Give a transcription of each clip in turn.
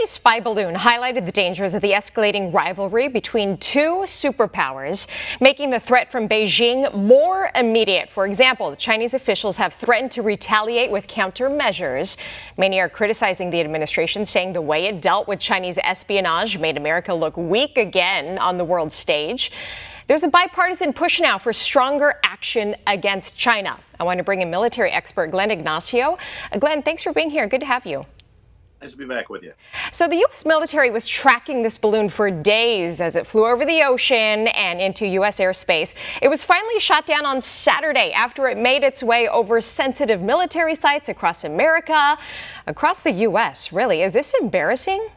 Chinese spy balloon highlighted the dangers of the escalating rivalry between two superpowers, making the threat from Beijing more immediate. For example, the Chinese officials have threatened to retaliate with countermeasures. Many are criticizing the administration, saying the way it dealt with Chinese espionage made America look weak again on the world stage. There's a bipartisan push now for stronger action against China. I want to bring in military expert Glenn Ignacio. Glenn, thanks for being here. Good to have you. Nice to be back with you. So the U.S. military was tracking this balloon for days as it flew over the ocean and into U.S. airspace. It was finally shot down on Saturday after it made its way over sensitive military sites across America, across the U.S. Really, is this embarrassing?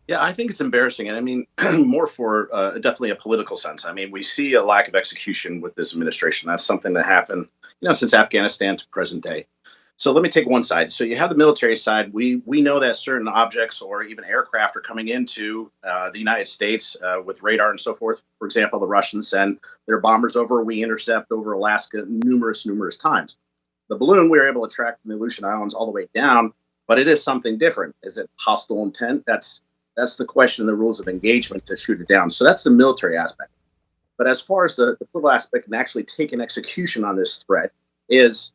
Yeah, I think it's embarrassing. And I mean, more for definitely a political sense. I mean, we see a lack of execution with this administration. That's something that happened, since Afghanistan to present day. So let me take one side. So you have the military side. We know that certain objects or even aircraft are coming into the United States with radar and so forth. For example, the Russians send their bombers over. We intercept over Alaska numerous times. The balloon, we were able to track from the Aleutian Islands all the way down, but it is something different. Is it hostile intent? That's the question, the rules of engagement to shoot it down. So that's the military aspect. But as far as the political aspect and actually taking execution on this threat is,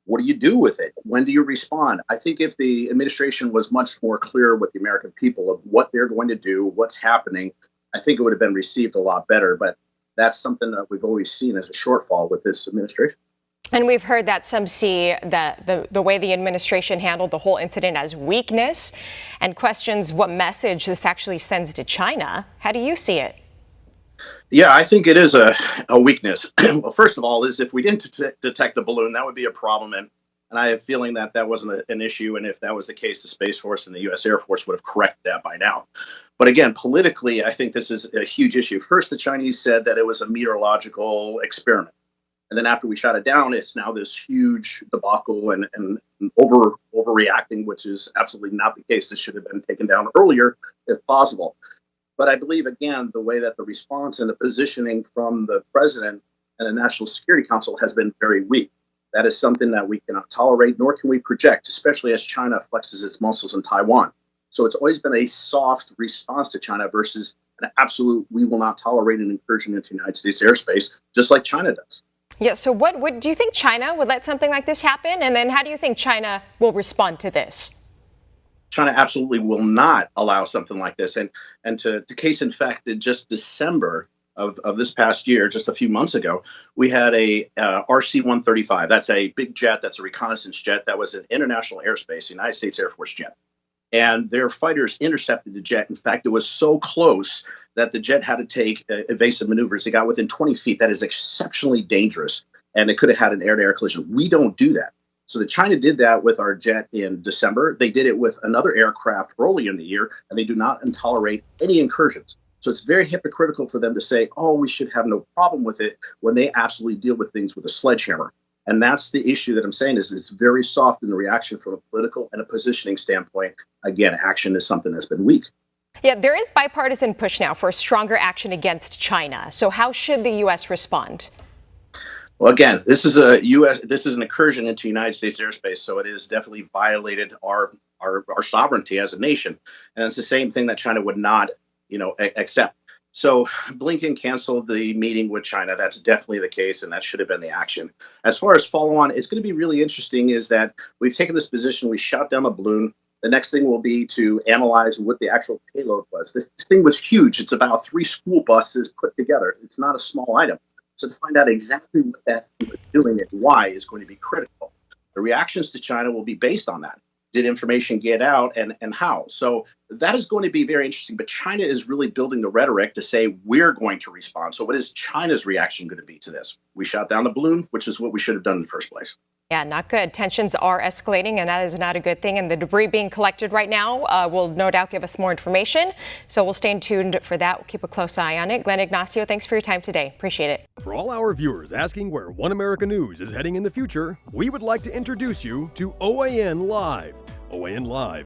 what do you do with it? When do you respond? I think if the administration was much more clear with the American people of what they're going to do, what's happening, I think it would have been received a lot better. But that's something that we've always seen as a shortfall with this administration. And we've heard that some see the way the administration handled the whole incident as weakness and questions what message this actually sends to China. How do you see it? Yeah, I think it is a weakness. Well, first of all, is if we didn't detect a balloon, that would be a problem. And I have a feeling that wasn't an issue. And if that was the case, the Space Force and the U.S. Air Force would have corrected that by now. But again, politically, I think this is a huge issue. First, the Chinese said that it was a meteorological experiment. And then after we shot it down, it's now this huge debacle and overreacting, which is absolutely not the case. This should have been taken down earlier, if possible. But I believe, again, the way that the response and the positioning from the president and the National Security Council has been very weak. That is something that we cannot tolerate, nor can we project, especially as China flexes its muscles in Taiwan. So it's always been a soft response to China versus an absolute, we will not tolerate an incursion into United States airspace, just like China does. Yeah, so what do you think China would let something like this happen? And then how do you think China will respond to this? China absolutely will not allow something like this. And to case in fact, in just December of this past year, just a few months ago, we had a RC-135. That's a big jet. That's a reconnaissance jet. That was an international airspace, United States Air Force jet. And their fighters intercepted the jet. In fact, it was so close that the jet had to take evasive maneuvers. They got within 20 feet. That is exceptionally dangerous. And they could have had an air-to-air collision. We don't do that. So China did that with our jet in December. They did it with another aircraft early in the year, and they do not tolerate any incursions. So it's very hypocritical for them to say, oh, we should have no problem with it when they absolutely deal with things with a sledgehammer. And that's the issue that I'm saying is it's very soft in the reaction from a political and a positioning standpoint. Again, action is something that's been weak. Yeah, there is bipartisan push now for stronger action against China. So how should the U.S. respond? Well, again, this is an incursion into United States airspace, so it has definitely violated our sovereignty as a nation, and it's the same thing that China would not, accept. So Blinken canceled the meeting with China. That's definitely the case, and that should have been the action. As far as follow on, it's going to be really interesting. Is that we've taken this position, we shot down a balloon. The next thing will be to analyze what the actual payload was. This thing was huge. It's about 3 school buses put together. It's not a small item. So to find out exactly what that thing was doing and why is going to be critical. The reactions to China will be based on that. Did information get out and how? So that is going to be very interesting. But China is really building the rhetoric to say we're going to respond. So what is China's reaction going to be to this? We shot down the balloon, which is what we should have done in the first place. Yeah, not good. Tensions are escalating, and that is not a good thing. And the debris being collected right now will no doubt give us more information. So we'll stay tuned for that. We'll keep a close eye on it. Glenn Ignacio, thanks for your time today. Appreciate it. For all our viewers asking where One America News is heading in the future, we would like to introduce you to OAN Live. OAN Live